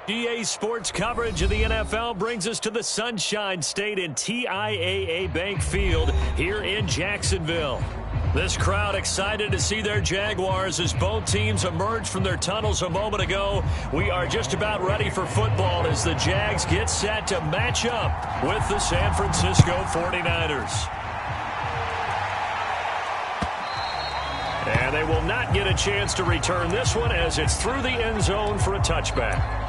EA Sports coverage of the NFL brings us to the Sunshine State in TIAA Bank Field here in Jacksonville. This crowd excited to see their Jaguars as both teams emerged from their tunnels a moment ago. We are just about ready for football as the Jags get set to match up with the San Francisco 49ers. And they will not get a chance to return this one as it's through the end zone for a touchback.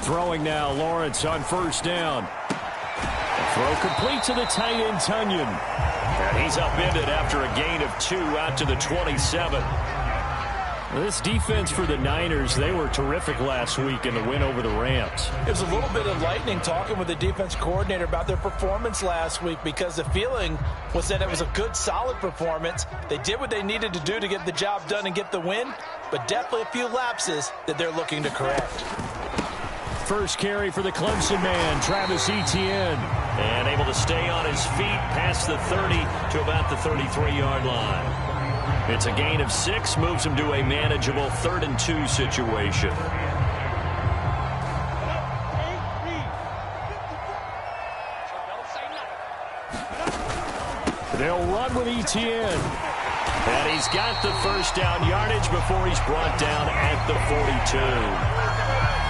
Throwing now, Lawrence on first down. Throw complete to the tight end, Tunyon. And he's upended after a gain of 2 out to the 27. This defense for the Niners, they were terrific last week in the win over the Rams. It was a little bit of lightning talking with the defense coordinator about their performance last week because the feeling was that it was a good, solid performance. They did what they needed to do to get the job done and get the win, but definitely a few lapses that they're looking to correct. First carry for the Clemson man, Travis Etienne. And able to stay on his feet past the 30 to about the 33-yard line. It's a gain of 6, moves him to a manageable 3rd and 2 situation. They'll run with Etienne. And he's got the first down yardage before he's brought down at the 42.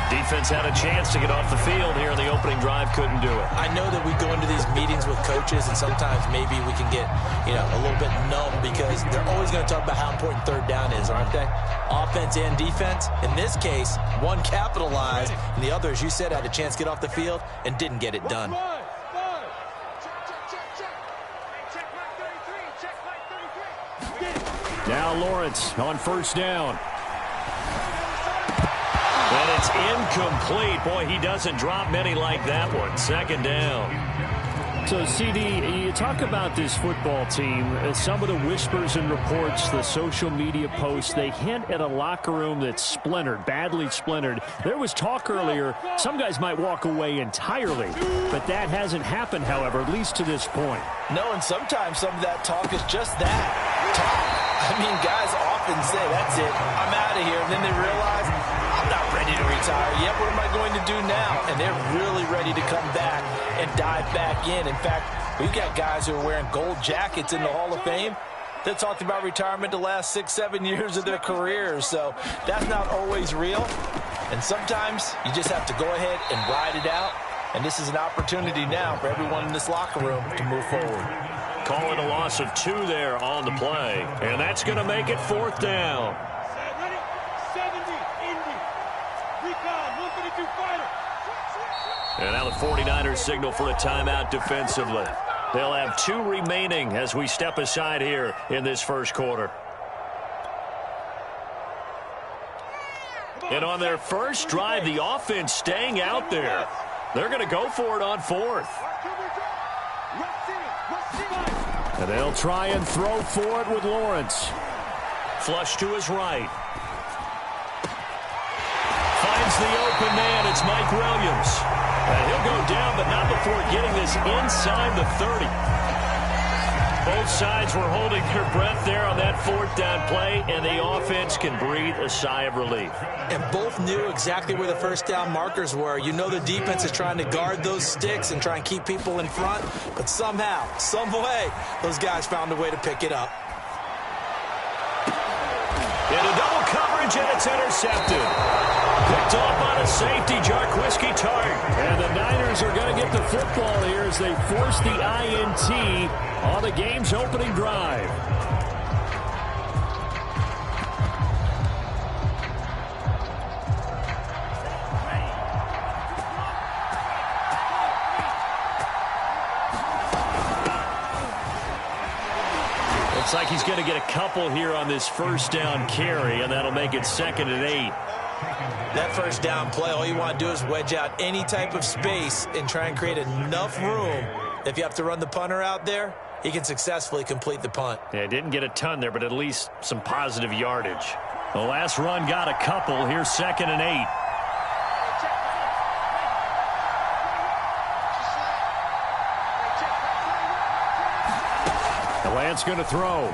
Defense had a chance to get off the field here in the opening drive, couldn't do it. I know that we go into these meetings with coaches, and sometimes maybe we can get, a little bit numb because they're always going to talk about how important third down is, aren't they? Offense and defense. In this case, one capitalized, and the other, as you said, had a chance to get off the field and didn't get it done. Now Lawrence on first down. And it's incomplete. Boy, he doesn't drop many like that one. 2nd down. So, CD, you talk about this football team. Some of the whispers and reports, the social media posts, they hint at a locker room that's splintered, badly splintered. There was talk earlier, some guys might walk away entirely. But that hasn't happened, however, at least to this point. No, and sometimes some of that talk is just that, talk. I mean, guys often say, that's it, I'm out of here. And then they realize, I'm not ready to retire yet. What am I going to do now? And they're really ready to come back and dive back in. In fact, we've got guys who are wearing gold jackets in the Hall of Fame that talked about retirement the last 6-7 years of their careers. So that's not always real. And sometimes you just have to go ahead and ride it out. And this is an opportunity now for everyone in this locker room to move forward. Call it a loss of 2 there on the play. And that's going to make it 4th down. And now the 49ers signal for a timeout defensively. They'll have 2 remaining as we step aside here in this first quarter. And on their first drive, the offense staying out there. They're going to go for it on 4th. And they'll try and throw for it with Lawrence. Flush to his right. Finds the open man. It's Mike Williams. And he'll go down, but not before getting this inside the 30. Both sides were holding their breath there on that 4th down play, and the offense can breathe a sigh of relief. And both knew exactly where the first down markers were. You know the defense is trying to guard those sticks and try and keep people in front, but somehow, some way, those guys found a way to pick it up. Into double coverage, and it's intercepted. Picked off on a safety, Jarquiski Tart. And the Niners are going to get the football here as they force the INT on the game's opening drive. Looks like he's going to get a couple here on this first down carry, and that'll make it 2nd and 8. That first down play, all you want to do is wedge out any type of space and try and create enough room. If you have to run the punter out there, he can successfully complete the punt. Yeah, didn't get a ton there, but at least some positive yardage. The last run got a couple. Here's 2nd and 8. The Lance going to throw.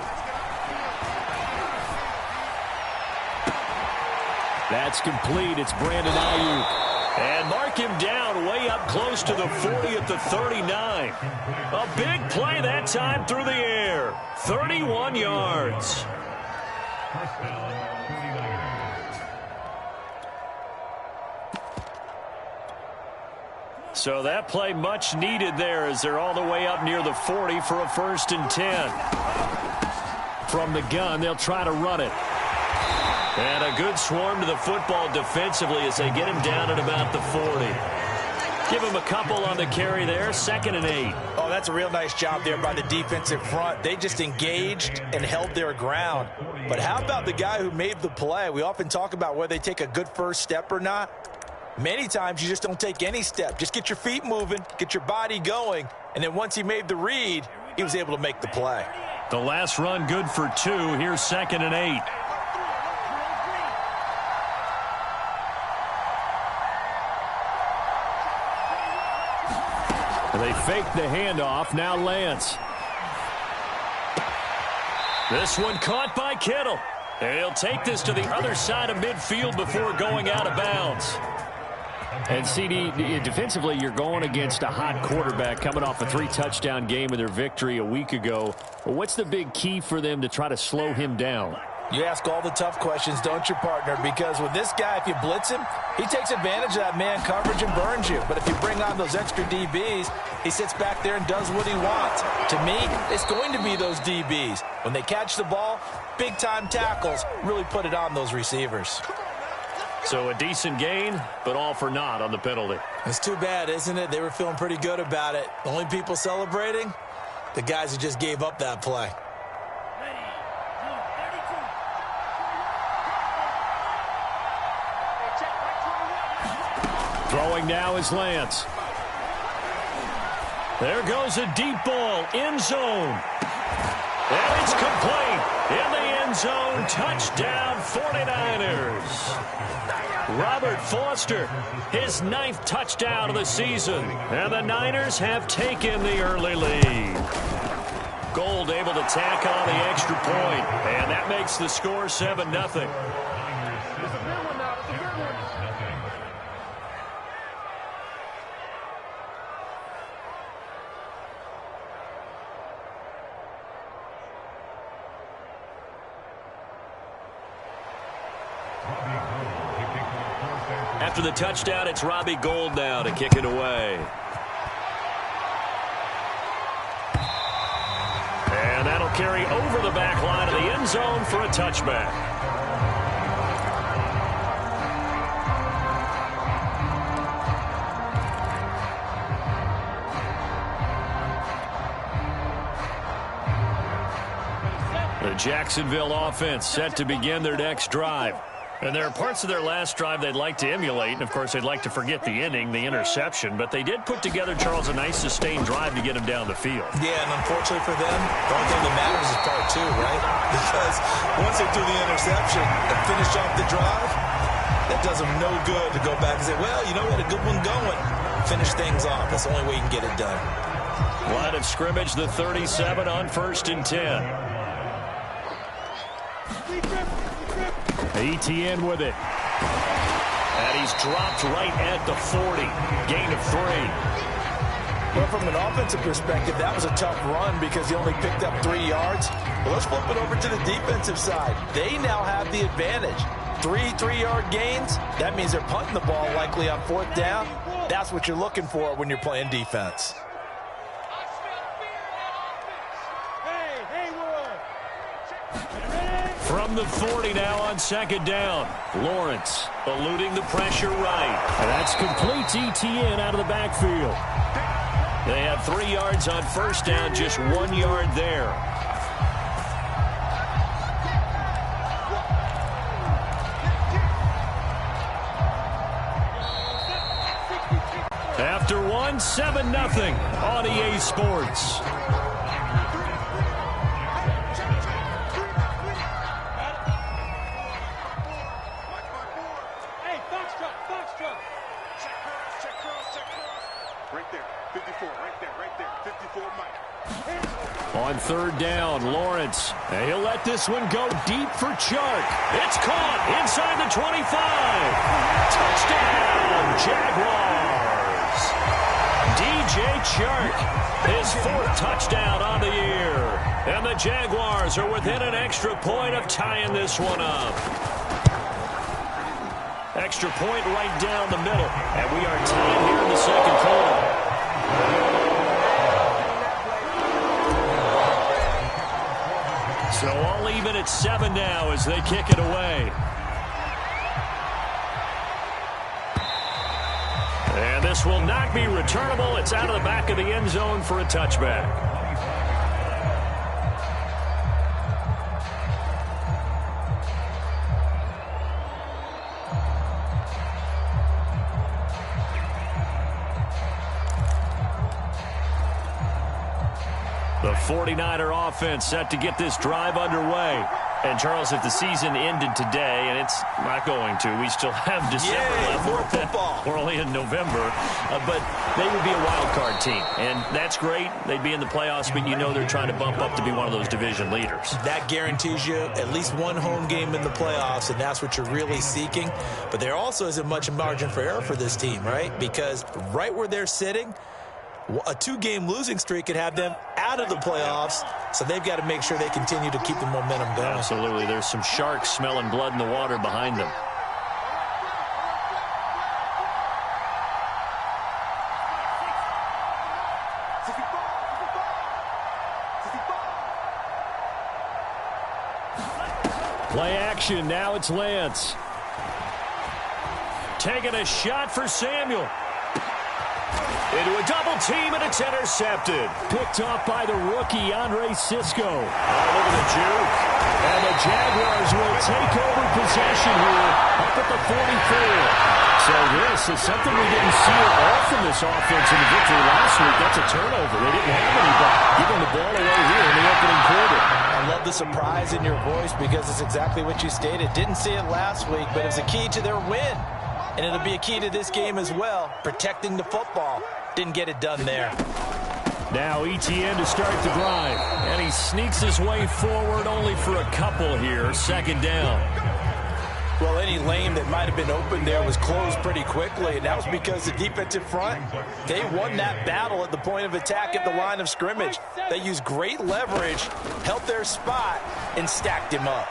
That's complete. It's Brandon Ayuk. And mark him down way up close to the 40 at the 39. A big play that time through the air. 31 yards. So that play much needed there as they're all the way up near the 40 for a 1st and 10. From the gun, they'll try to run it. And a good swarm to the football defensively as they get him down at about the 40. Give him a couple on the carry there. 2nd and 8. Oh, that's a real nice job there by the defensive front. They just engaged and held their ground. But how about the guy who made the play? We often talk about whether they take a good first step or not. Many times you just don't take any step. Just get your feet moving, get your body going, and then once he made the read, he was able to make the play. The last run good for 2. Here's 2nd and 8. They fake the handoff. Now Lance. This one caught by Kittle. And he'll take this to the other side of midfield before going out of bounds. And CD, defensively, you're going against a hot quarterback coming off a 3-touchdown game in their victory a week ago. Well, what's the big key for them to try to slow him down? You ask all the tough questions, don't you, partner? Because with this guy, if you blitz him, he takes advantage of that man coverage and burns you. But if you bring on those extra DBs, he sits back there and does what he wants. To me, it's going to be those DBs. When they catch the ball, big-time tackles really put it on those receivers. So a decent gain, but all for naught on the penalty. It's too bad, isn't it? They were feeling pretty good about it. The only people celebrating, the guys who just gave up that play. Throwing now is Lance. There goes a deep ball, end zone. And it's complete. In the end zone, touchdown 49ers. Robert Foster, his 9th touchdown of the season. And the Niners have taken the early lead. Gold able to tack on the extra point, and that makes the score 7-0. After the touchdown, it's Robbie Gould now to kick it away. And that'll carry over the back line of the end zone for a touchback. The Jacksonville offense set to begin their next drive. And there are parts of their last drive they'd like to emulate. And, of course, they'd like to forget the inning, the interception. But they did put together, Charles, a nice sustained drive to get him down the field. Yeah, and unfortunately for them, the only thing that matters is part 2, right? Because once they do the interception and finish off the drive, that does them no good to go back and say, well, you know, we had a good one going. Finish things off. That's the only way you can get it done. Line of scrimmage, the 37 on 1st and 10. ETN with it. And he's dropped right at the 40. Gain of 3. Well, from an offensive perspective, that was a tough run because he only picked up 3 yards. Well, let's flip it over to the defensive side. They now have the advantage. 3 3-yard gains. That means they're punting the ball likely on 4th down. That's what you're looking for when you're playing defense. From the 40 now on 2nd down. Lawrence eluding the pressure right. And that's complete to ETN out of the backfield. They have 3 yards on 1st down, just 1 yard there. After 1, 7-0 on EA Sports. Right there, 54, right there, 54, Mike. On third down, Lawrence. And he'll let this one go deep for Chark. It's caught inside the 25. Touchdown, Jaguars. DJ Chark, his 4th touchdown on the year. And the Jaguars are within an extra point of tying this one up. Extra point right down the middle. And we are tied here in the second quarter. So all even at 7 now as they kick it away. And this will not be returnable. It's out of the back of the end zone for a touchback. The 49er offense set to get this drive underway. And, Charles, if the season ended today, and it's not going to, we still have December left. More football. We're only in November. But they would be a wild card team. And that's great. They'd be in the playoffs, but you know they're trying to bump up to be one of those division leaders. That guarantees you at least one home game in the playoffs, and that's what you're really seeking. But there also isn't much margin for error for this team, right? Because right where they're sitting, a 2-game losing streak could have them out of the playoffs, so they've got to make sure they continue to keep the momentum going. Absolutely. There's some sharks smelling blood in the water behind them. Play action. Now it's Lance. Taking a shot for Samuel. Into a double team, and it's intercepted. Picked off by the rookie, Andre Sisco. Oh, look at the juke. And the Jaguars will take over possession here up at the 44. So this is something we didn't see at all from this offense in the victory last week. That's a turnover. They didn't have anybody giving the ball away here in the opening quarter. I love the surprise in your voice because it's exactly what you stated. Didn't see it last week, but it was a key to their win. And it'll be a key to this game as well, protecting the football. Didn't get it done there. Now ETN to start the drive. And he sneaks his way forward only for a couple here. Second down. Well, any lane that might have been open there was closed pretty quickly, and that was because the defensive front, they won that battle at the point of attack at the line of scrimmage. They used great leverage, held their spot, and stacked him up.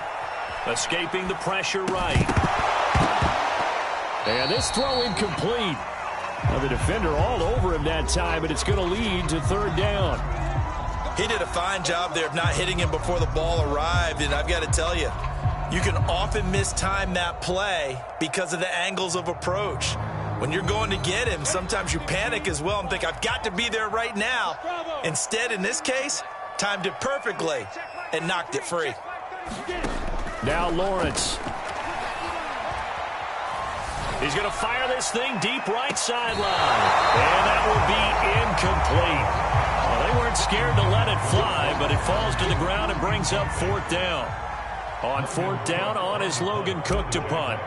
Escaping the pressure right. And this throw incomplete. Now the defender all over him that time, and it's going to lead to third down. He did a fine job there of not hitting him before the ball arrived, and I've got to tell you, you can often mistime that play because of the angles of approach. When you're going to get him, sometimes you panic as well and think, I've got to be there right now. Instead, in this case, timed it perfectly and knocked it free. Now Lawrence. He's going to fire this thing deep right sideline. And that will be incomplete. Well, they weren't scared to let it fly, but it falls to the ground and brings up fourth down. On fourth down, on is Logan Cook to punt.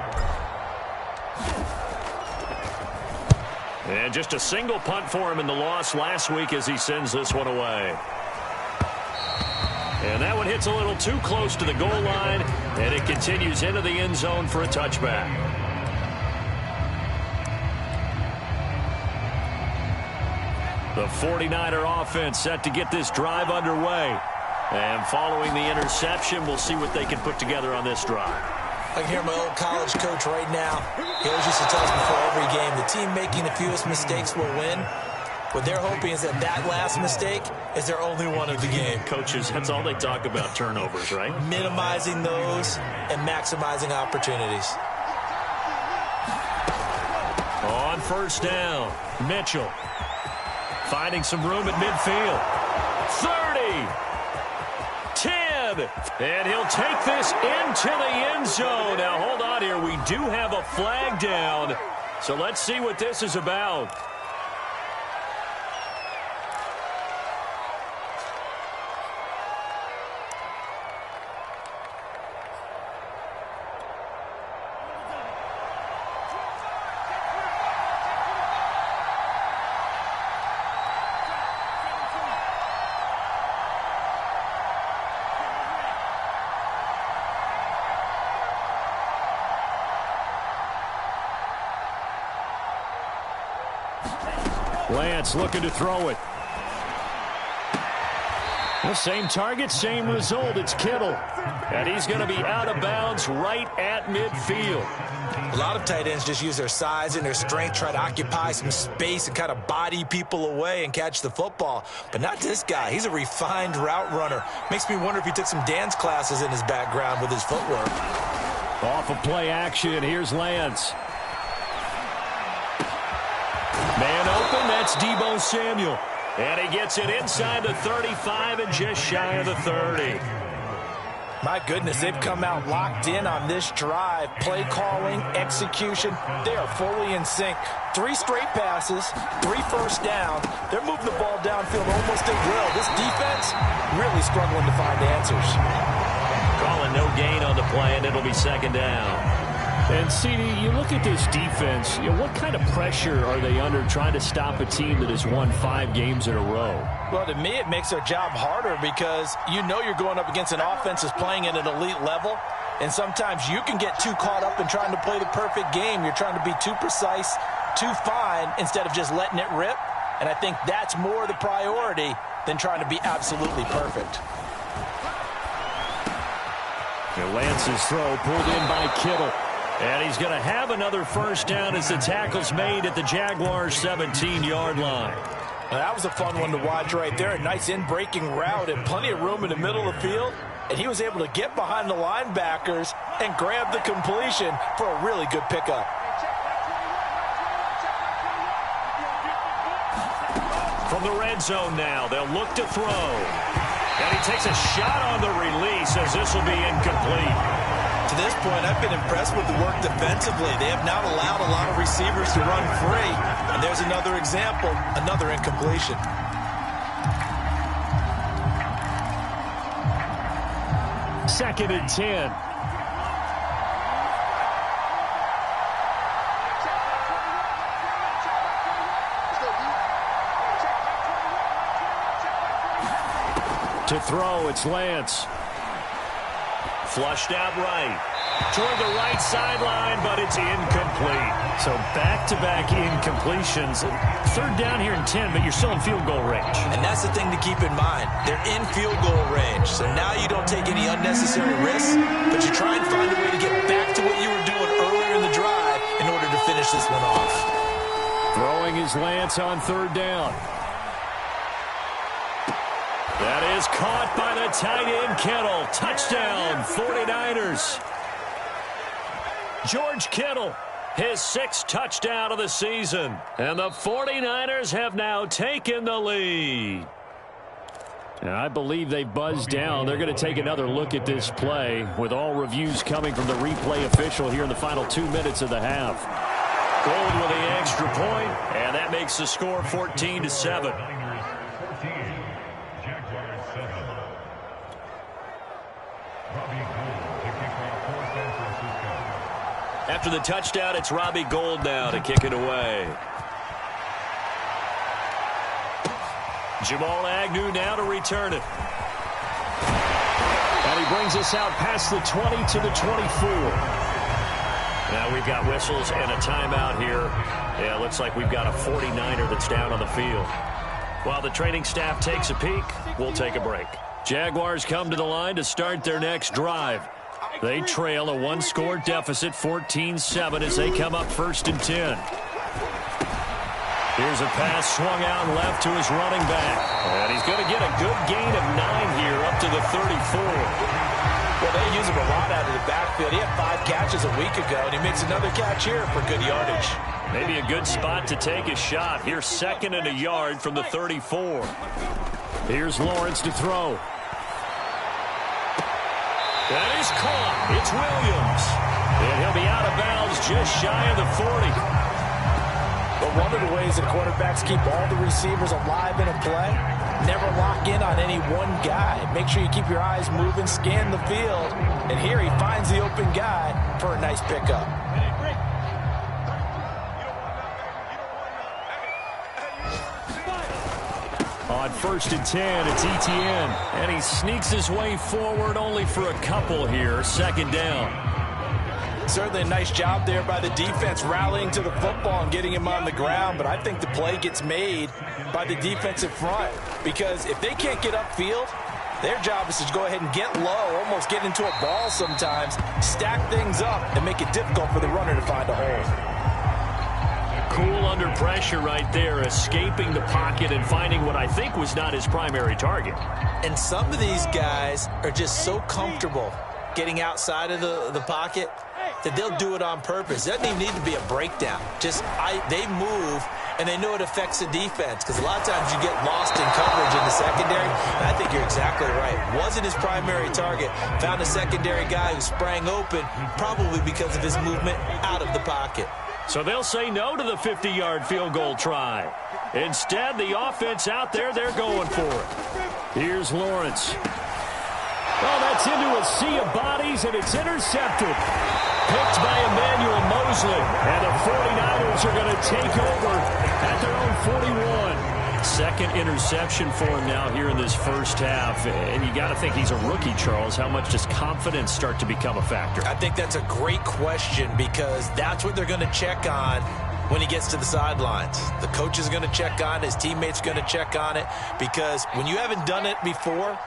And just a single punt for him in the loss last week as he sends this one away. And that one hits a little too close to the goal line, and it continues into the end zone for a touchback. The 49er offense set to get this drive underway. And following the interception, we'll see what they can put together on this drive. I can hear my old college coach right now. He always used to tell us before every game, the team making the fewest mistakes will win. What they're hoping is that last mistake is their only one of the game. Coaches, that's all they talk about, turnovers, right? Minimizing those and maximizing opportunities. On first down, Mitchell. Finding some room at midfield. 30. 10. And he'll take this into the end zone. Now, hold on here. We do have a flag down. So let's see what this is about. Lance looking to throw it. The same target, same result. It's Kittle. And he's going to be out of bounds right at midfield. A lot of tight ends just use their size and their strength, try to occupy some space and kind of body people away and catch the football. But not this guy. He's a refined route runner. Makes me wonder if he took some dance classes in his background with his footwork. Off of play action, here's Lance. Man open, that's Deebo Samuel. And he gets it inside the 35 and just shy of the 30. My goodness, they've come out locked in on this drive. Play calling, execution, they are fully in sync. 3 straight passes, 3 first down. They're moving the ball downfield almost at will. This defense really struggling to find answers. Calling no gain on the play, and it'll be second down. And, CD, you look at this defense, what kind of pressure are they under trying to stop a team that has won 5 games in a row? Well, to me, it makes their job harder because you know you're going up against an offense that's playing at an elite level, and sometimes you can get too caught up in trying to play the perfect game. You're trying to be too precise, too fine, instead of just letting it rip, and I think that's more the priority than trying to be absolutely perfect. Lance's throw pulled in by Kittle. And he's going to have another first down as the tackle's made at the Jaguars' 17-yard line. Well, that was a fun one to watch right there. A nice in-breaking route and plenty of room in the middle of the field. And he was able to get behind the linebackers and grab the completion for a really good pickup. From the red zone now, they'll look to throw. And he takes a shot on the release as this will be incomplete. To this point, I've been impressed with the work defensively. They have not allowed a lot of receivers to run free. And there's another example, another incompletion. Second and 10. To throw, it's Lance. Flushed out right. Toward the right sideline, but it's incomplete. So back-to-back incompletions. Third down here in 10, but you're still in field goal range. And that's the thing to keep in mind. They're in field goal range. So now you don't take any unnecessary risks, but you try and find a way to get back to what you were doing earlier in the drive in order to finish this one off. Throwing is Lance on third down. That is caught by the tight end, Kittle. Touchdown, 49ers. George Kittle, his 6th touchdown of the season. And the 49ers have now taken the lead. And I believe they buzzed down. They're going to take another look at this play with all reviews coming from the replay official here in the final 2 minutes of the half. Gold with the extra point, and that makes the score 14-7. After the touchdown, it's Robbie Gould now to kick it away. Jamal Agnew now to return it. And he brings us out past the 20 to the 24. Now we've got whistles and a timeout here. Yeah, looks like we've got a 49er that's down on the field. While the training staff takes a peek, we'll take a break. Jaguars come to the line to start their next drive. They trail a 1-score deficit, 14-7, as they come up first and 10. Here's a pass swung out left to his running back. And he's going to get a good gain of 9 here up to the 34. Well, they use him a lot out of the backfield. He had 5 catches a week ago, and he makes another catch here for good yardage. Maybe a good spot to take a shot. Here's 2nd and a yard from the 34. Here's Lawrence to throw. That is caught. It's Williams. And he'll be out of bounds just shy of the 40. But one of the ways that quarterbacks keep all the receivers alive in a play, never lock in on any one guy. Make sure you keep your eyes moving, scan the field. And here he finds the open guy for a nice pickup. On 1st and 10, it's Etienne. And he sneaks his way forward only for a couple here. 2nd down. Certainly a nice job there by the defense, rallying to the football and getting him on the ground. But I think the play gets made by the defensive front, because if they can't get upfield, their job is to go ahead and get low, almost get into a ball sometimes, stack things up, and make it difficult for the runner to find a hole. Cool under pressure right there, escaping the pocket and finding what I think was not his primary target. And some of these guys are just so comfortable getting outside of the pocket that they'll do it on purpose. It doesn't even need to be a breakdown. They move, and they know it affects the defense, because a lot of times you get lost in coverage in the secondary. And I think you're exactly right. Wasn't his primary target. Found a secondary guy who sprang open, probably because of his movement out of the pocket. So they'll say no to the 50-yard field goal try. Instead, the offense out there, they're going for it. Here's Lawrence. Oh, that's into a sea of bodies, and it's intercepted. Picked by Emmanuel Mosley. And the 49ers are going to take over at their own 41. Second interception for him now here in this first half. And you got to think he's a rookie, Charles. How much does confidence start to become a factor? I think that's a great question, because that's what they're going to check on when he gets to the sidelines. The coach is going to check on it. His teammates are going to check on it, because when you haven't done it before,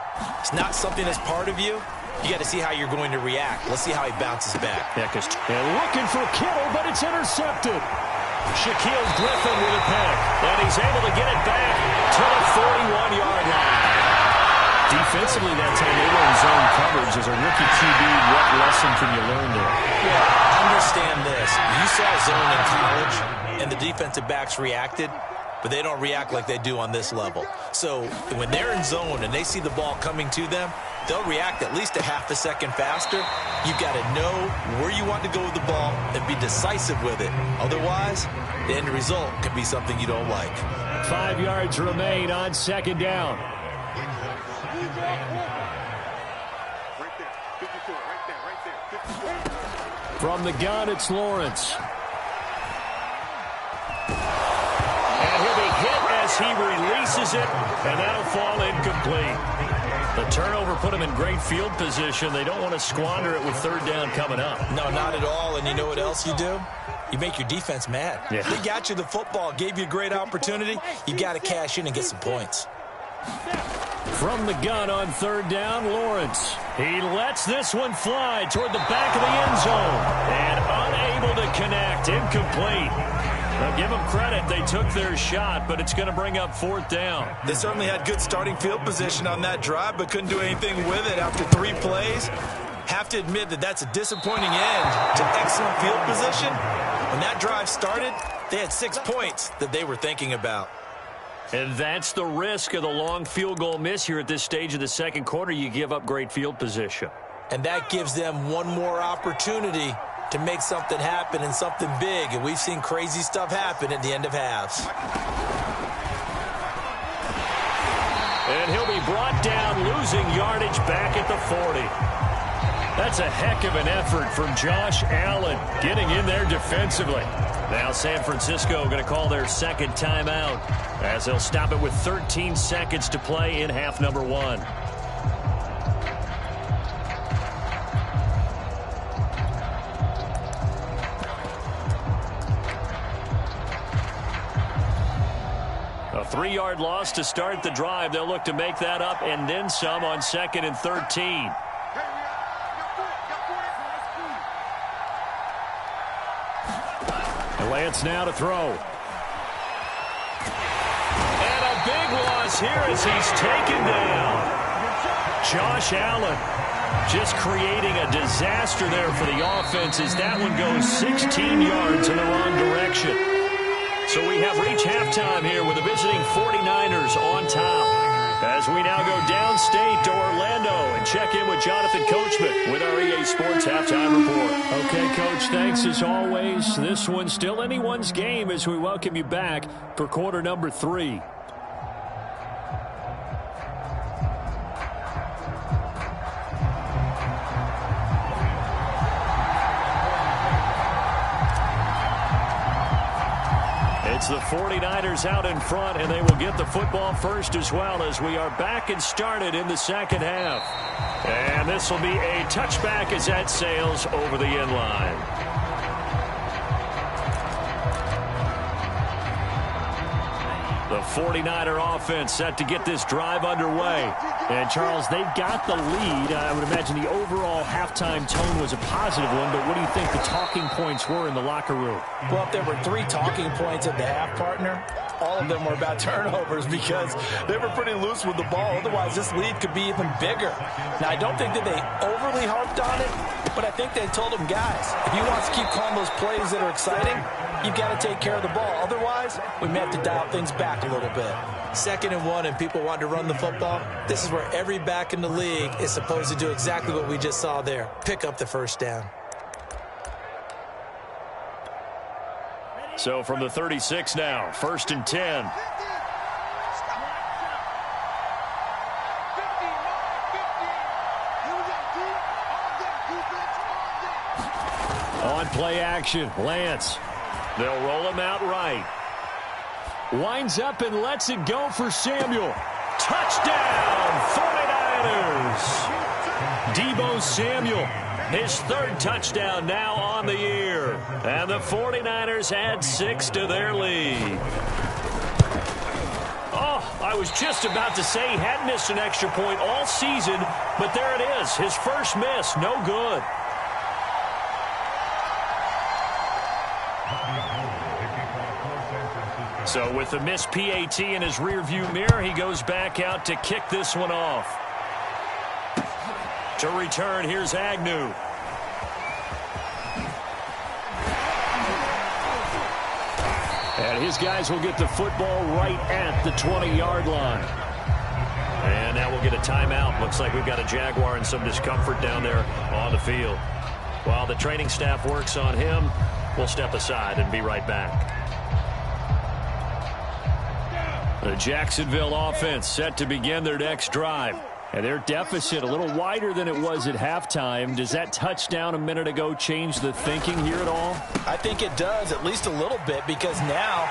it's not something that's part of you. You got to see how you're going to react. Let's see how he bounces back. And looking for Kittle, but it's intercepted. Shaquille Griffin with a pick, and he's able to get it back to the 41-yard line. Defensively that time, they were in zone coverage. As a rookie QB, what lesson can you learn there? Yeah, understand this. You saw zone in college, and the defensive backs reacted, but they don't react like they do on this level. So when they're in zone and they see the ball coming to them, they'll react at least a half a second faster. You've got to know where you want to go with the ball and be decisive with it. Otherwise, the end result could be something you don't like. 5 yards remain on second down. Right there. 54. Right there. 54. From the gun, it's Lawrence. And he'll be hit as he releases it, and that'll fall incomplete. The turnover put him in great field position. They don't want to squander it with third down coming up. No, not at all. And you know what else you do? You make your defense mad. Yeah. They got you the football, gave you a great opportunity. You got to cash in and get some points. From the gun on third down, Lawrence. He lets this one fly toward the back of the end zone. And unable to connect. Incomplete. Now, give them credit. They took their shot, but it's going to bring up fourth down. They certainly had good starting field position on that drive, but couldn't do anything with it after 3 plays. Have to admit that that's a disappointing end to excellent field position. When that drive started, they had 6 points that they were thinking about. And that's the risk of the long field goal miss here at this stage of the second quarter. You give up great field position. And that gives them one more opportunity to make something happen and something big. And we've seen crazy stuff happen at the end of halves. And he'll be brought down, losing yardage back at the 40. That's a heck of an effort from Josh Allen, getting in there defensively. Now San Francisco going to call their second timeout, as they'll stop it with 13 seconds to play in half number 1. A 3-yard loss to start the drive. They'll look to make that up and then some on 2nd and 13. Lance now to throw. And a big loss here as he's taken down. Josh Allen just creating a disaster there for the offense as that one goes 16 yards in the wrong direction. So we have reached halftime here with the visiting 49ers on top, as we now go downstate to Orlando and check in with Jonathan Coachman with our EA Sports Halftime Report. Okay, Coach, thanks as always. This one's still anyone's game as we welcome you back for quarter number 3. It's the 49ers out in front, and they will get the football first as well as we are back and started in the second half. And this will be a touchback as that sails over the end line. The 49er offense set to get this drive underway. And, Charles, they've got the lead. I would imagine the overall halftime tone was a positive one, but what do you think the talking points were in the locker room? Well, if there were 3 talking points at the half, partner, all of them were about turnovers because they were pretty loose with the ball. Otherwise, this lead could be even bigger. Now, I don't think that they overly harped on it, but I think they told them, guys, if you want to keep calling those plays that are exciting, you've got to take care of the ball. Otherwise, we may have to dial things back a little bit. 2nd and 1 and people want to run the football. This is where every back in the league is supposed to do exactly what we just saw there. Pick up the first down. So from the 36 now, 1st and 10. On play action, Lance. They'll roll him out right. Winds up and lets it go for Samuel. Touchdown, 49ers. Deebo Samuel, his 3rd touchdown now on the year. And the 49ers add 6 to their lead. Oh, I was just about to say he hadn't missed an extra point all season, but there it is, his first miss, no good. So with the missed PAT in his rearview mirror, he goes back out to kick this one off. To return, here's Agnew. And his guys will get the football right at the 20-yard line. And now we'll get a timeout. Looks like we've got a Jaguar in some discomfort down there on the field. While the training staff works on him, we'll step aside and be right back. The Jacksonville offense set to begin their next drive. And their deficit a little wider than it was at halftime. Does that touchdown a minute ago change the thinking here at all? I think it does, at least a little bit, because now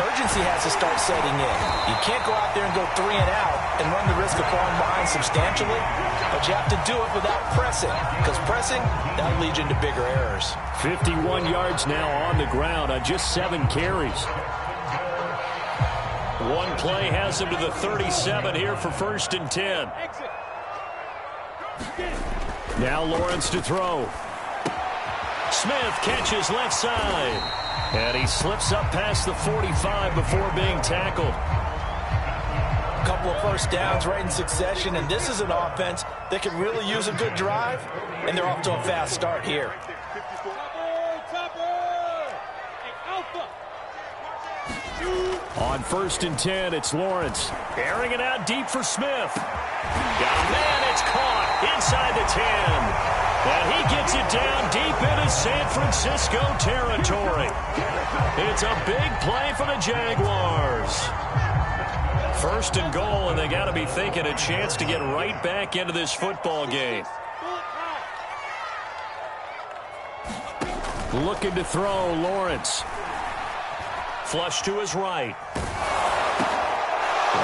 urgency has to start setting in. You can't go out there and go 3 and out and run the risk of falling behind substantially, but you have to do it without pressing, because pressing, that'll lead you into bigger errors. 51 yards now on the ground on just 7 carries. One play has him to the 37 here for 1st and 10. Now Lawrence to throw. Smith catches left side. And he slips up past the 45 before being tackled. A couple of first downs right in succession, and this is an offense that can really use a good drive, and they're off to a fast start here. On 1st and 10, it's Lawrence. Airing it out deep for Smith. Got a man, it's caught inside the 10. And he gets it down deep into San Francisco territory. It's a big play for the Jaguars. 1st and goal, and they got to be thinking a chance to get right back into this football game. Looking to throw, Lawrence. Flush to his right.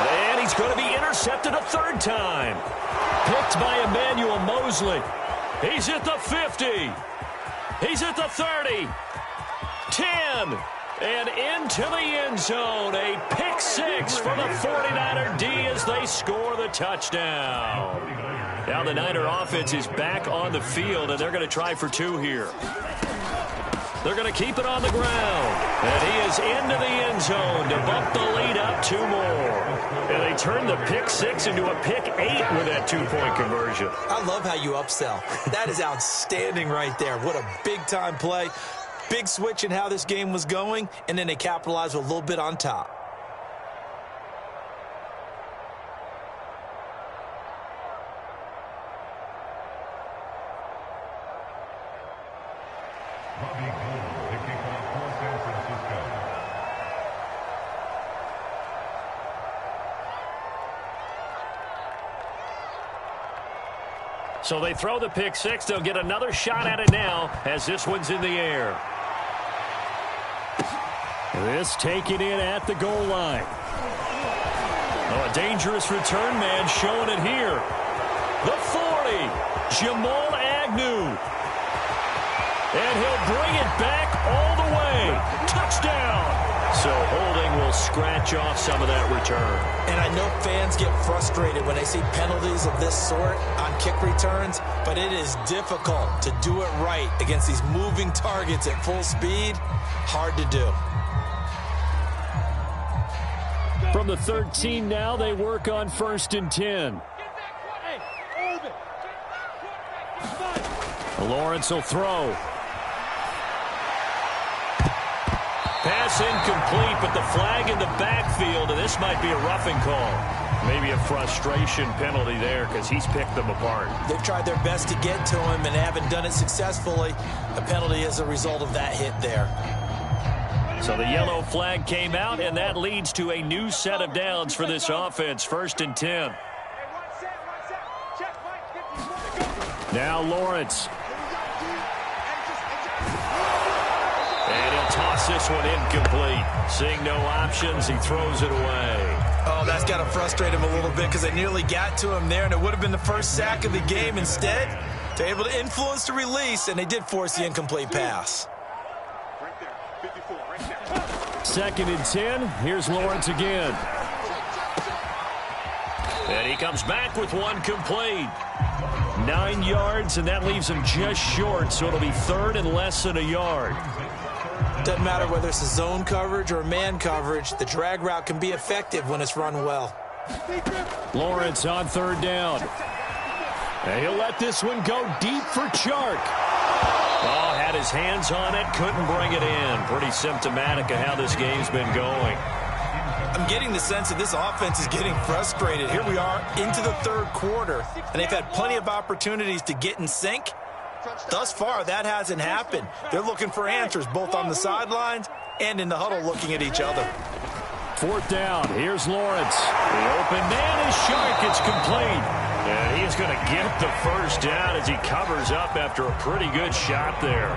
And he's going to be intercepted a 3rd time. Picked by Emmanuel Mosley. He's at the 50. He's at the 30. 10. And into the end zone. A pick 6 for the 49er D as they score the touchdown. Now the Niner offense is back on the field, and they're going to try for 2 here. They're going to keep it on the ground. And he is into the end zone to bump the lead up 2 more. And they turn the pick 6 into a pick 8 with that 2-point conversion. I love how you upsell. That is outstanding right there. What a big-time play. Big switch in how this game was going, and then they capitalized with a little bit on top. So they throw the pick 6. They'll get another shot at it now as this one's in the air. This taken in at the goal line. Oh, a dangerous return man showing it here. The 40, Jamal Agnew. And he'll bring it back all the way. Touchdown. So holding will scratch off some of that return. And I know fans get frustrated when they see penalties of this sort on kick returns, but it is difficult to do it right against these moving targets at full speed. Hard to do. From the 13 now, they work on 1st and 10. Lawrence will throw. Pass incomplete, but the flag in the backfield, and this might be a roughing call. Maybe a frustration penalty there because he's picked them apart. They've tried their best to get to him and haven't done it successfully. A penalty is a result of that hit there. So the yellow flag came out, and that leads to a new set of downs for this offense. 1st and 10. Now Lawrence. And he'll toss this one incomplete. Seeing no options, he throws it away. Oh, that's got to frustrate him a little bit because they nearly got to him there, and it would have been the first sack of the game. Instead, they're able to influence the release, and they did force the incomplete pass. 2nd and 10. Here's Lawrence again. And he comes back with one complete. 9 yards, and that leaves him just short, so it'll be 3rd and less than a yard. Doesn't matter whether it's a zone coverage or man coverage, the drag route can be effective when it's run well. Lawrence on 3rd down. And he'll let this one go deep for Chark. Oh, had his hands on it, couldn't bring it in. Pretty symptomatic of how this game's been going. I'm getting the sense that this offense is getting frustrated. Here we are into the 3rd quarter, and they've had plenty of opportunities to get in sync. Thus far, that hasn't happened. They're looking for answers both on the sidelines and in the huddle looking at each other. 4th down. Here's Lawrence. The open man is Chark. It's complete. And he's going to get the 1st down as he covers up after a pretty good shot there.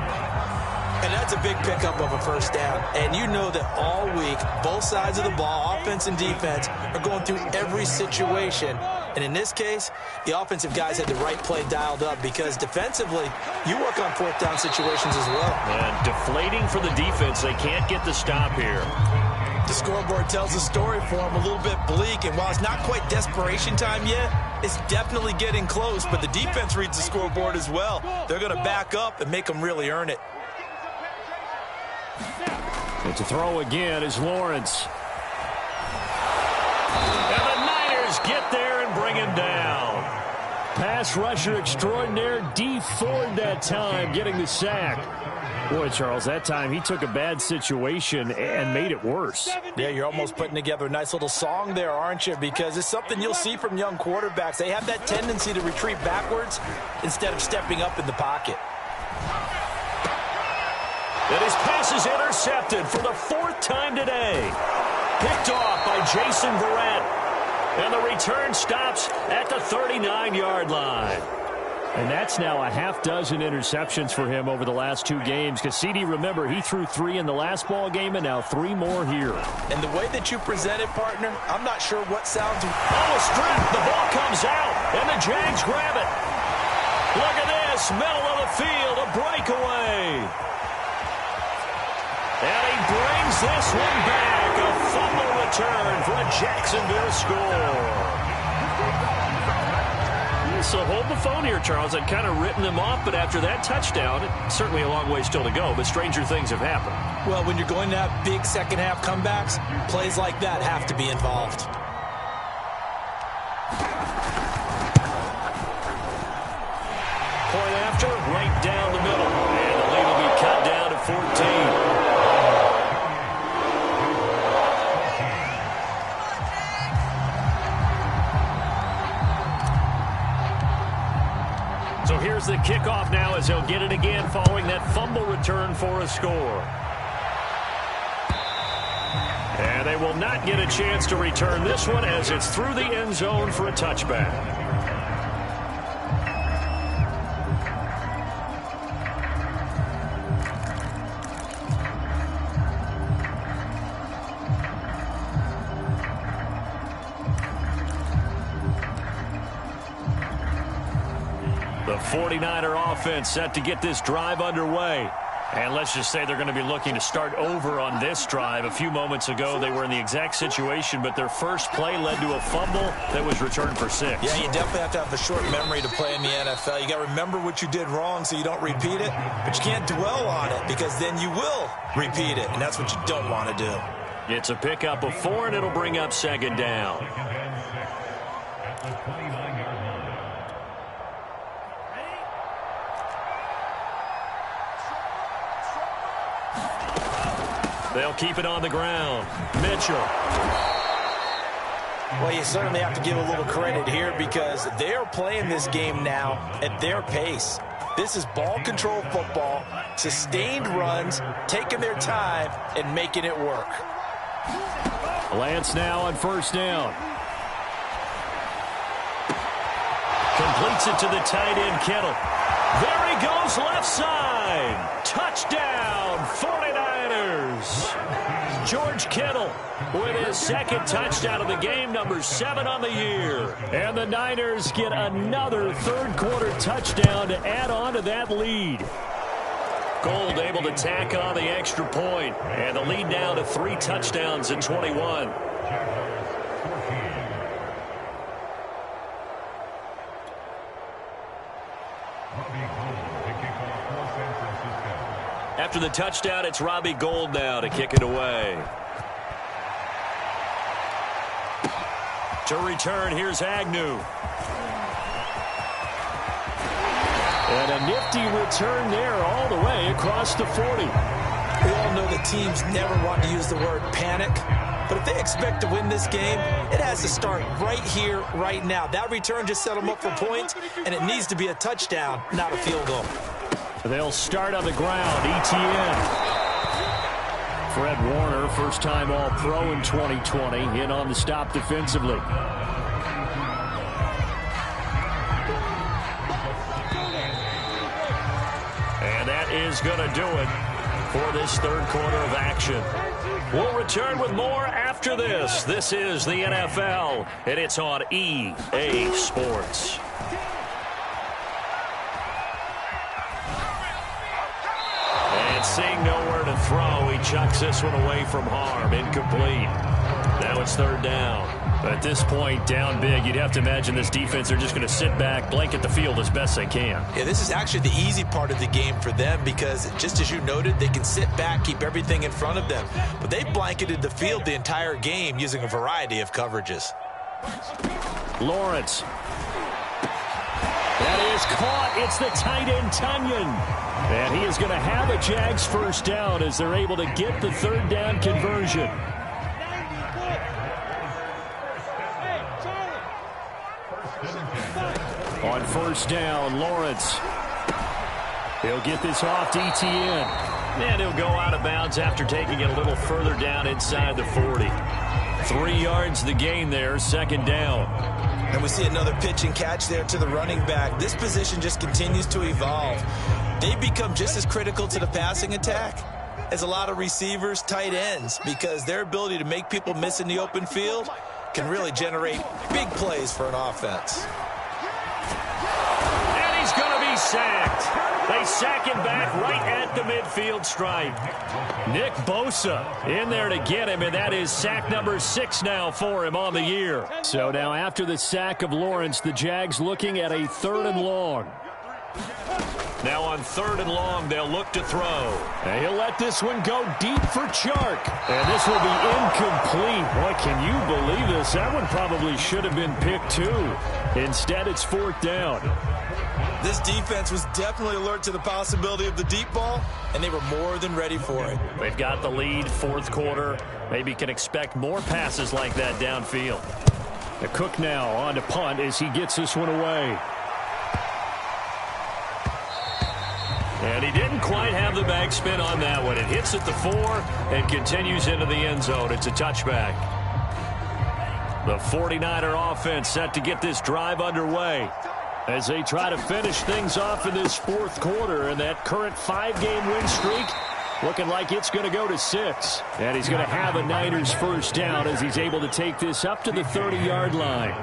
And that's a big pickup of a 1st down. And you know that all week, both sides of the ball, offense and defense, are going through every situation. And in this case, the offensive guys had the right play dialed up because defensively, you work on 4th down situations as well. And deflating for the defense. They can't get the stop here. The scoreboard tells the story for them, a little bit bleak. And while it's not quite desperation time yet, it's definitely getting close. But the defense reads the scoreboard as well. They're going to back up and make them really earn it. And to throw again is Lawrence. And the Niners get there and bring him down. Pass rusher extraordinaire, D. Ford that time getting the sack. Boy, Charles, that time he took a bad situation and made it worse. Yeah, you're almost putting together a nice little song there, aren't you? Because it's something you'll see from young quarterbacks. They have that tendency to retreat backwards instead of stepping up in the pocket. And his pass is intercepted for the 4th time today. Picked off by Jason Verrett. And the return stops at the 39-yard line. And that's now a half dozen interceptions for him over the last 2 games. Because CD, remember, he threw 3 in the last ball game and now 3 more here. And the way that you present it, partner, I'm not sure what sounds. Oh, a strip. The ball comes out, and the Jags grab it. Look at this. Middle of the field, a breakaway. And he brings this one back. A fumble return for a Jacksonville score. So hold the phone here, Charles. I'd kind of written them off, but after that touchdown, certainly a long way still to go, but stranger things have happened. Well, when you're going to have big second-half comebacks, plays like that have to be involved. Point after, right down the middle. And the lead will be cut down to 14. So here's the kickoff now as they'll get it again following that fumble return for a score. And they will not get a chance to return this one as it's through the end zone for a touchback. 49er offense set to get this drive underway. And let's just say they're going to be looking to start over on this drive. A few moments ago, they were in the exact situation, but their first play led to a fumble that was returned for 6. Yeah, you definitely have to have a short memory to play in the NFL. You got to remember what you did wrong so you don't repeat it, but you can't dwell on it because then you will repeat it, and that's what you don't want to do. It's a pickup of 4, and it'll bring up second down. They'll keep it on the ground. Mitchell. Well, you certainly have to give a little credit here because they're playing this game now at their pace. This is ball control football, sustained runs, taking their time, and making it work. Lance now on first down. Completes it to the tight end, Kittle. There he goes, left side. Touchdown, 49ers. George Kittle with his second touchdown of the game, number 7 on the year. And the Niners get another third-quarter touchdown to add on to that lead. Gold able to tack on the extra point, and the lead down to 3 touchdowns at 21. After the touchdown, it's Robbie Gould now to kick it away. To return, here's Agnew. And a nifty return there all the way across the 40. We all know that teams never want to use the word panic, but if they expect to win this game, it has to start right here, right now. That return just set them up for points, and it needs to be a touchdown, not a field goal. They'll start on the ground. ETN. Fred Warner, first-time All-Pro in 2020, in on the stop defensively. And that is going to do it for this third quarter of action. We'll return with more after this. This is the NFL, and it's on EA Sports. Seeing nowhere to throw, he chucks this one away from harm. Incomplete. Now it's third down. At this point, down big, you'd have to imagine this defense are just going to sit back, blanket the field as best they can. Yeah, this is actually the easy part of the game for them because, just as you noted, they can sit back, keep everything in front of them. But they blanketed the field the entire game using a variety of coverages. Lawrence. That is caught. It's the tight end, Tunyon. And he is going to have a Jags first down as they're able to get the third down conversion. On first down, Lawrence. He'll get this off to ETN. And he'll go out of bounds after taking it a little further down inside the 40. 3 yards the gain there, second down. And we see another pitch and catch there to the running back. This position just continues to evolve. They become just as critical to the passing attack as a lot of receivers, tight ends, because their ability to make people miss in the open field can really generate big plays for an offense. And he's going to be sacked. They sack him back right at the midfield stripe. Nick Bosa in there to get him, and that is sack number 6 now for him on the year. So now after the sack of Lawrence, the Jags looking at a 3rd and long. Now on 3rd and long, they'll look to throw. And he'll let this one go deep for Chark. And this will be incomplete. Boy, can you believe this? That one probably should have been picked too. Instead, it's 4th down. This defense was definitely alert to the possibility of the deep ball, and they were more than ready for it. They've got the lead, 4th quarter. Maybe can expect more passes like that downfield. The Cook now on to punt as he gets this one away. And he didn't quite have the backspin on that one. It hits at the 4 and continues into the end zone. It's a touchback. The 49er offense set to get this drive underway as they try to finish things off in this 4th quarter. And that current 5-game win streak looking like it's going to go to 6. And he's going to have a Niners first down as he's able to take this up to the 30-yard line.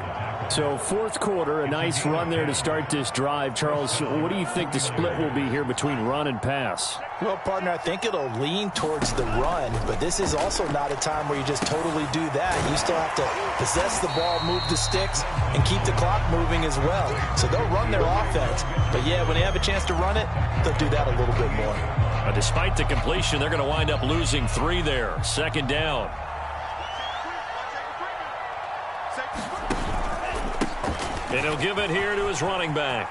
So fourth quarter, a nice run there to start this drive. Charles, what do you think the split will be here between run and pass? Well, partner, I think it'll lean towards the run, but this is also not a time where you just totally do that. You still have to possess the ball, move the sticks, and keep the clock moving as well. So they'll run their offense, but yeah, when they have a chance to run it, they'll do that a little bit more. Despite the completion, they're going to wind up losing 3 there. Second down. And he'll give it here to his running back.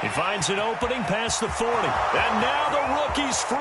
He finds an opening past the 40. And now the rookie's free.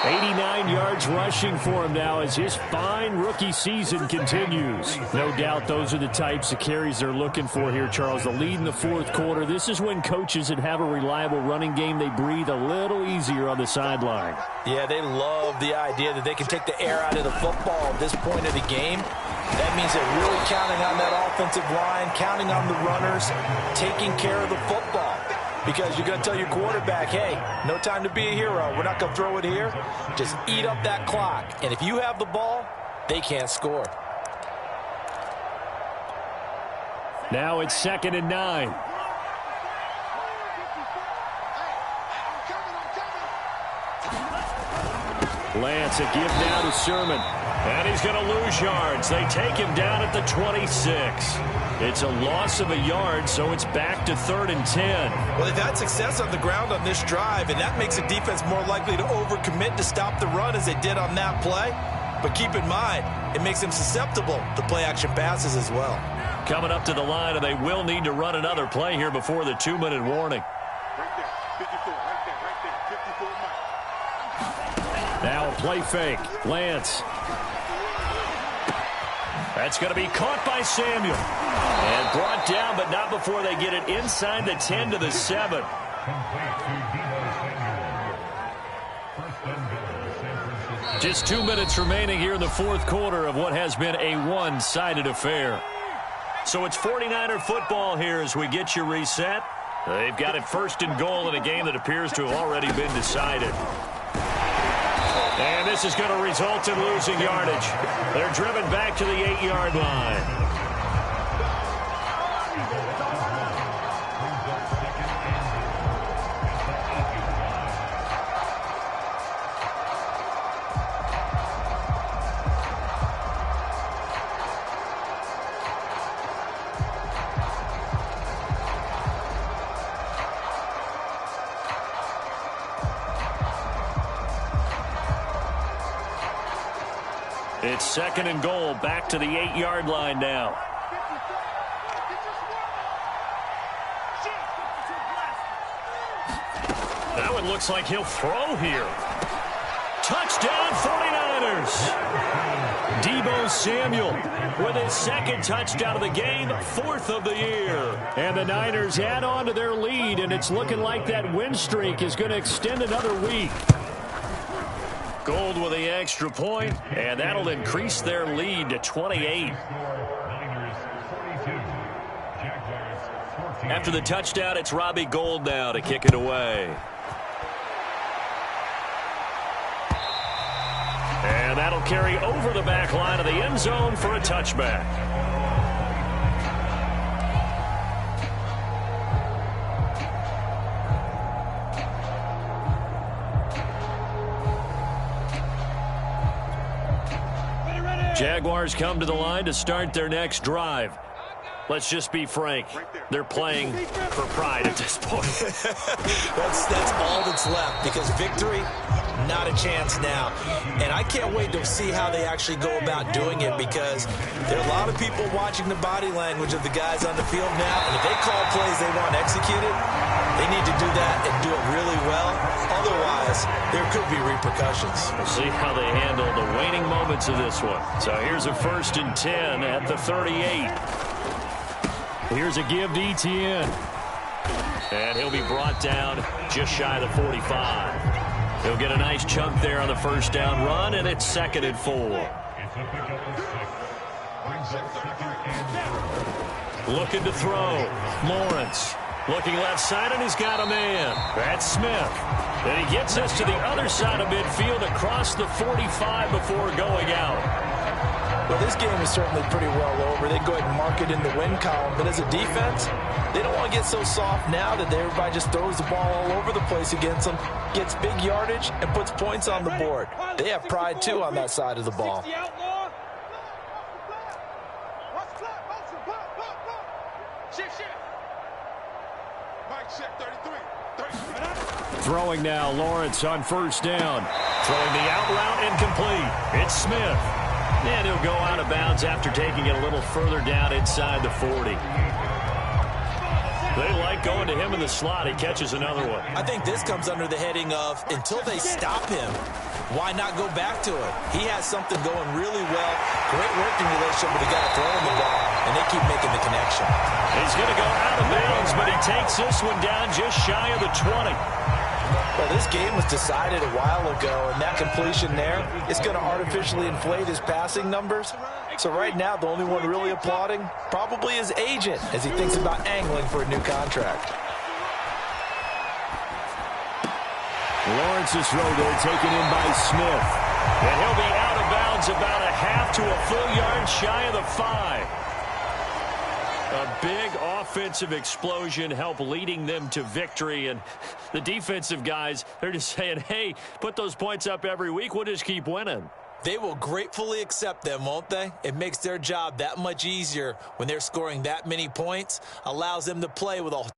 89 yards rushing for him now as his fine rookie season continues. No doubt those are the types of carries they're looking for here, Charles. The lead in the fourth quarter. This is when coaches that have a reliable running game, they breathe a little easier on the sideline. Yeah, they love the idea that they can take the air out of the football at this point of the game. That means they're really counting on that offensive line, counting on the runners, taking care of the football. Because you're going to tell your quarterback, hey, no time to be a hero. We're not going to throw it here. Just eat up that clock. And if you have the ball, they can't score. Now it's 2nd and 9. Lance, a give now to Sermon. And he's going to lose yards. They take him down at the 26. It's a loss of a yard, so it's back to 3rd and 10. Well, they've had success on the ground on this drive, and that makes the defense more likely to overcommit to stop the run as they did on that play. But keep in mind, it makes them susceptible to play-action passes as well. Coming up to the line, and they will need to run another play here before the 2-minute warning. Right there, 54, right there, 54 miles. Now a play fake. Lance. That's going to be caught by Samuel. And brought down, but not before they get it inside the 10 to the 7. Just 2 minutes remaining here in the fourth quarter of what has been a one-sided affair. So it's 49er football here as we get you reset. They've got it 1st and goal in a game that appears to have already been decided. And this is going to result in losing yardage. They're driven back to the 8-yard line. It's 2nd and goal, back to the 8-yard line now. Now it looks like he'll throw here. Touchdown 49ers. Deebo Samuel with his 2nd touchdown of the game, 4th of the year. And the Niners add on to their lead, and it's looking like that win streak is going to extend another week. Gold with the extra point, and that'll increase their lead to 28. After the touchdown, it's Robbie Gould now to kick it away. And that'll carry over the back line of the end zone for a touchback. Jaguars come to the line to start their next drive. Let's just be frank. They're playing for pride at this point. That's all that's left, because victory, not a chance now. And I can't wait to see how they actually go about doing it, because there are a lot of people watching the body language of the guys on the field now. And if they call plays they want executed, they need to do that and do it really well. Otherwise, there could be repercussions. We'll see how they handle the waning moments of this one. So here's a 1st and 10 at the 38. Here's a give to Etienne. And he'll be brought down just shy of the 45. He'll get a nice chunk there on the 1st down run, and it's 2nd and 4. Looking to throw. Lawrence. Looking left side, and he's got a man. That's Smith. And he gets us to the other side of midfield across the 45 before going out. Well, this game is certainly pretty well over. They go ahead and mark it in the win column. But as a defense, they don't want to get so soft now that everybody just throws the ball all over the place against them, gets big yardage, and puts points on the board. They have pride, too, on that side of the ball. Throwing now, Lawrence on first down. Throwing the out route incomplete. It's Smith. And he'll go out of bounds after taking it a little further down inside the 40. They like going to him in the slot. He catches another one. I think this comes under the heading of until they stop him, why not go back to it? He has something going really well. Great working relationship with the guy throwing the ball, and they keep making the connection. He's going to go out of bounds, but he takes this one down just shy of the 20. Well, this game was decided a while ago, and that completion there is going to artificially inflate his passing numbers. So right now, the only one really applauding probably his agent as he thinks about angling for a new contract. Lawrence's throw there taken in by Smith. And he'll be out of bounds about a half to a full yard shy of the 5. A big offensive explosion helped leading them to victory. And the defensive guys, they're just saying, hey, put those points up every week. We'll just keep winning. They will gratefully accept them, won't they? It makes their job that much easier when they're scoring that many points. Allows them to play with a